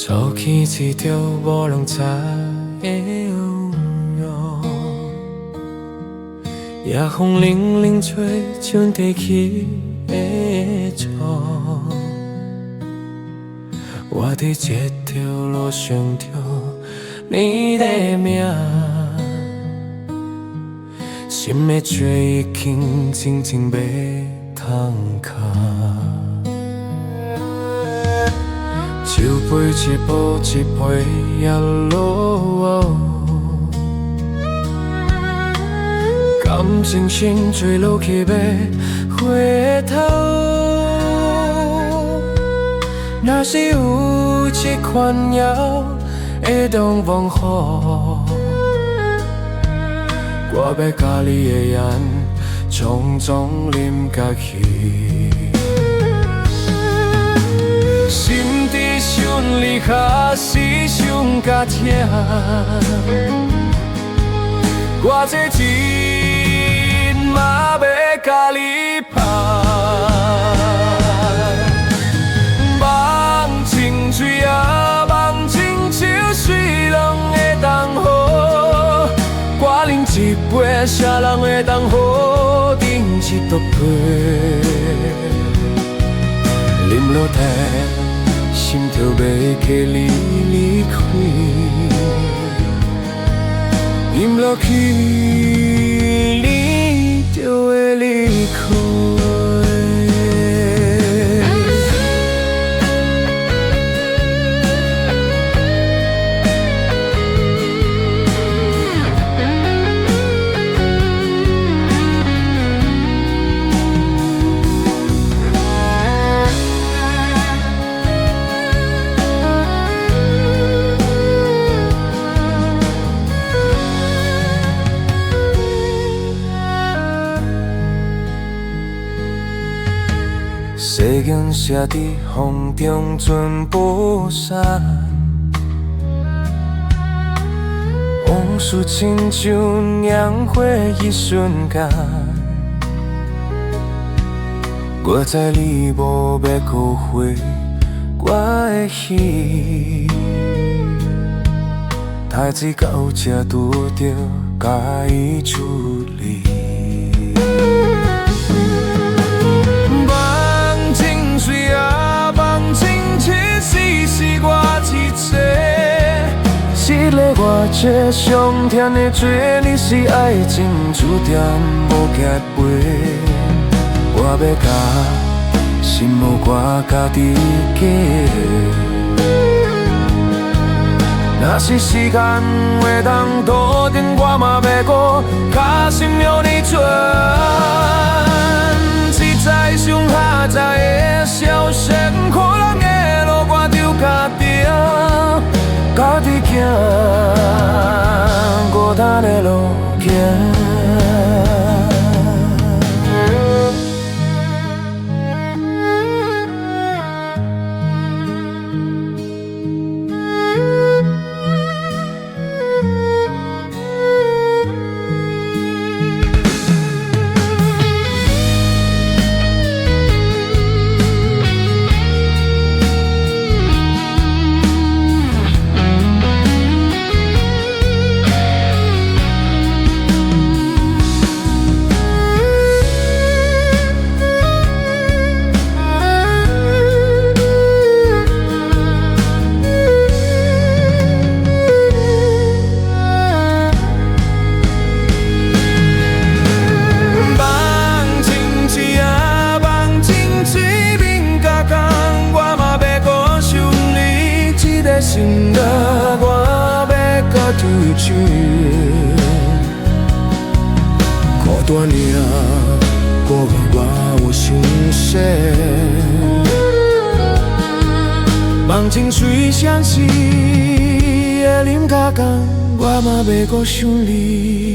走去一条无人知的路，夜风冷冷吹，像地起的草。我伫这条路上着你的名，心的嘴已经静静要通卡。手背一步一陪夜路，感情线坠落去要回头。若是有一款药会当帮好，我要甲你的烟从中啉甲去。心伫想你，还是想甲疼？我这钱嘛要甲你拍。梦情水啊，梦情酒，谁人会当好？我饮一杯，啥人会当好？饮一毒杯，啉落地。心就要给你离开，饮落去，你就会离开。世间写伫风中全部散，往事亲像酿花一瞬间。我知你无要误会我的戏，代志到这拄着该处理。是咧我这上甜的罪，你是爱情注定无结陪。我要甲心无我家己过。若是时间会当倒转，我嘛要顾，甲心留你存。实在上下在的消息，可能的路我就家己。家己行，孤单的路行。心若我要甲对手，孤单尔，孤单我有心事。梦情虽相似，会啉甲干，我嘛要搁想你。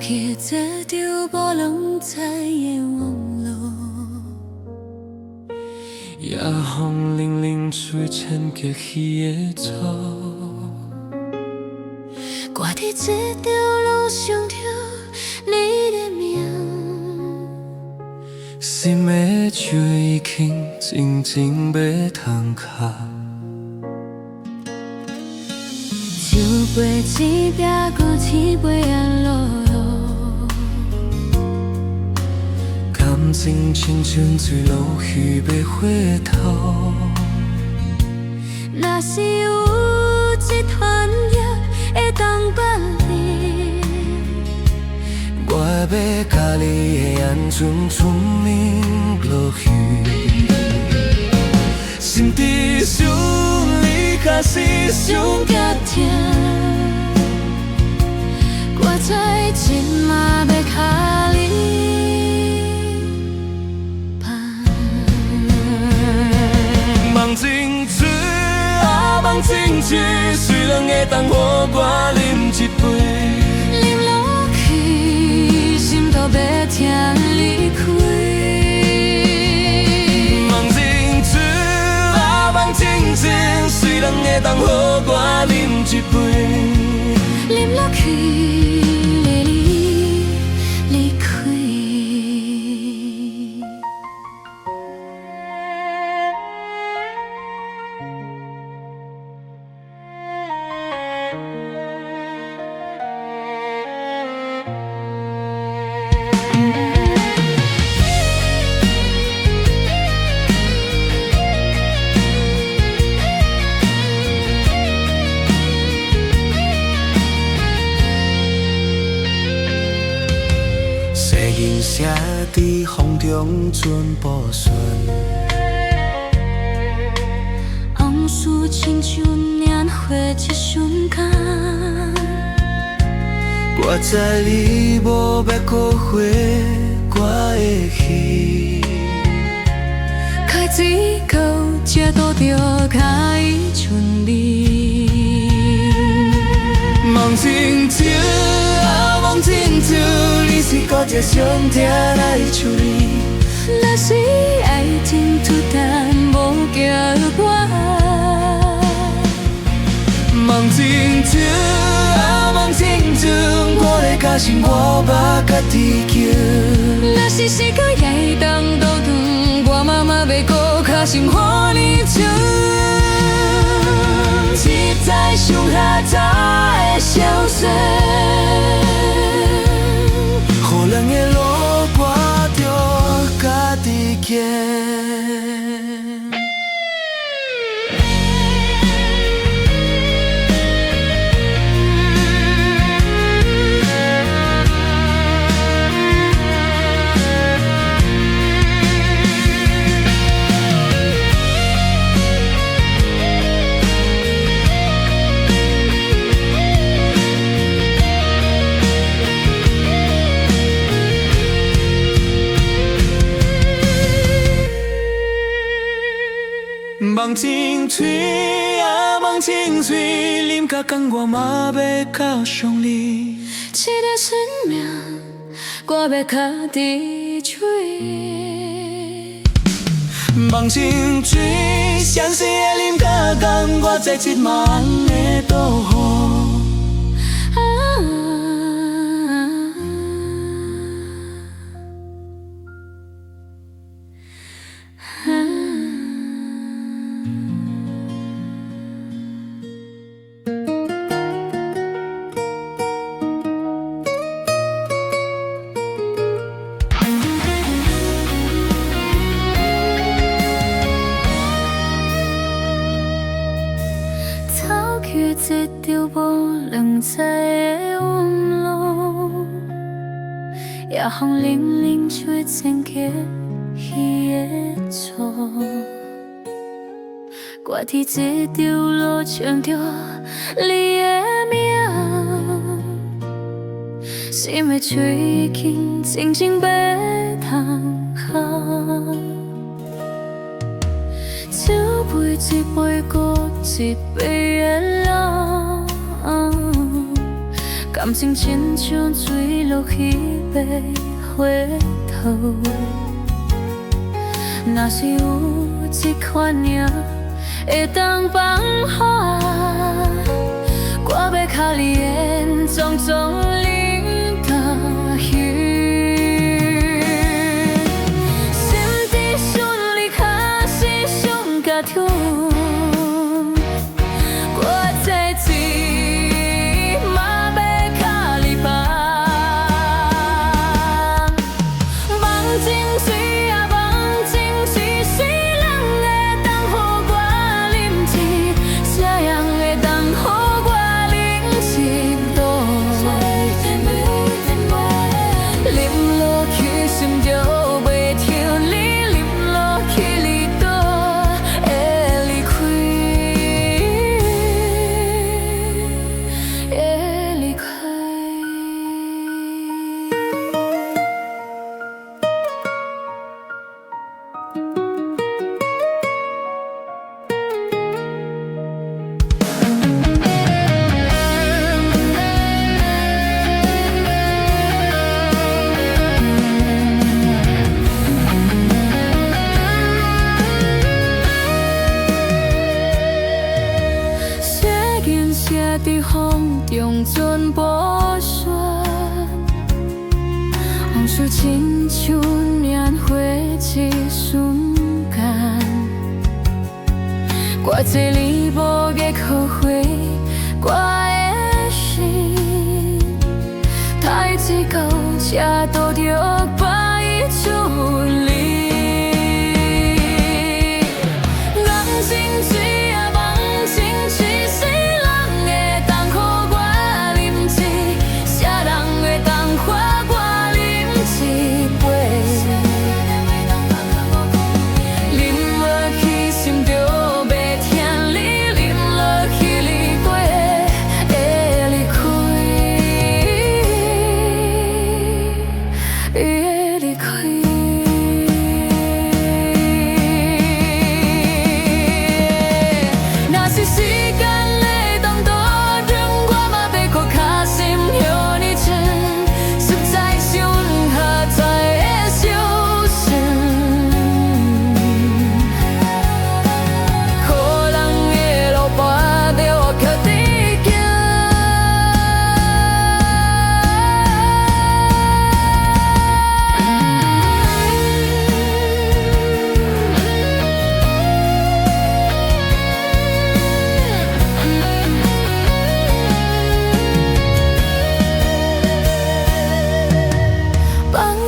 去这条无人知的网路，夜风冷冷吹浅结鱼的草。我伫这条路上听你的名，心的酒已经静静要通脚。酒杯一壁搁天杯暗落落，感情亲像水流去要回头。若是有一团叶会当伴你，我要甲你的缘全全面落去。心底想你，假是想痛痛，我知真嘛要甲你伴。梦情水啊，梦情水，虽然会当予我饮一杯，啉落去，心都要听离开。梦情水啊，梦情水，虽然会当予我饮一杯，啉落去，离开。人写伫风中全部顺，往事亲像年华一瞬间，我知你无要搁回我的戏，开水到这拄着开春里。梦情酒啊，梦情酒，你是搁一上疼来处理。若是爱情突然无叫我，梦情酒啊，梦情酒，我的假心我把家己救。若是时间也会当倒转，我嘛要搁较心互你笑。一再想下早的消息，予人的路我着家己行。梦情水啊，梦情水，啉甲干我嘛要靠上你。这个生命，我要家己吹。梦情水，谁是会啉甲干，我在这梦的导航。这条无两彩的弯路，夜风冷冷吹前结鱼的草。我伫这条路唱着你的名，心的嘴已经静静要通下。酒杯一杯搁一杯的冷，感情亲像水落去要回头。若是有一款命会当放予我，我要靠你的种种领导去。心地顺利，卡是上甲痛。在风中全部散，往事亲像年华一瞬间。我这你无月可回，我的心太只够车渡着把伊处理。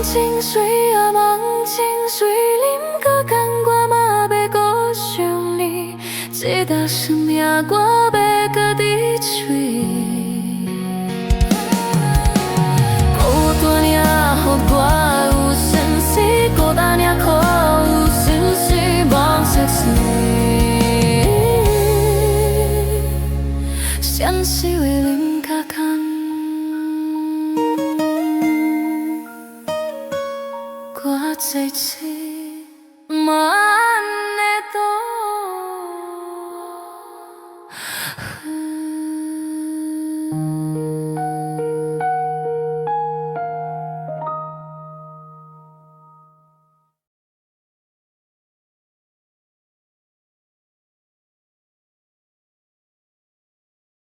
情水啊，梦情水，啉个干，我嘛要搁想你。这搭生命，我要搁伫嘴。孤单尔，予我有sense，孤单尔，可有sense，梦色水，相思为啉个干。我这次，